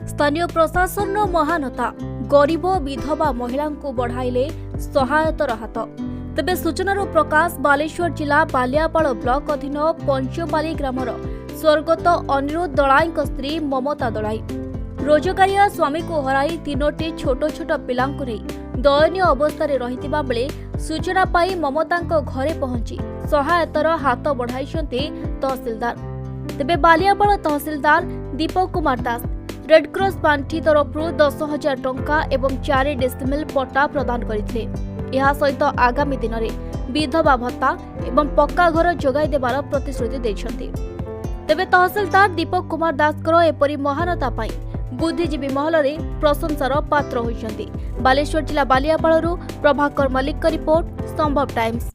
स्थानीय प्रशासन महानता गरीब विधवा महिला को बढ़ाइले सहायतार हाथ। तेबे सूचनार प्रकाश बालेश्वर जिला बालियापाल ब्लॉक अधीन पंचमाली ग्रामर स्वर्गत अनिरुद्ध दलाई स्त्री ममता दलाई रोजगारिया स्वामी को हराई तीनोटी छोट छोट पिला दयनीय अवस्था रहितिबा बेले सूचना पाई ममता घरे पहुंची सहायतार हाथ बढ़ाई तहसीलदार। तेबे बालियापाल तहसीलदार दीपक कुमार दास रेडक्रॉस पांठी तरफ 10,000 टंका एवं 4 डेसिमिल पट्टा प्रदान करथिले। यह सहित आगामी दिन में विधवा भत्ता एवं पक्का घर जोगाई देवार प्रतिश्रुति दैछन्ति। तेबे तहसीलदार दीपक कुमार दासकर एपरी महानता पाई बुद्धिजीवी महल में प्रशंसार पात्र होइछन्ति। बालेश्वर जिला बालियापालरू प्रभाकर मल्लिक रिपोर्ट संभव टाइम्स।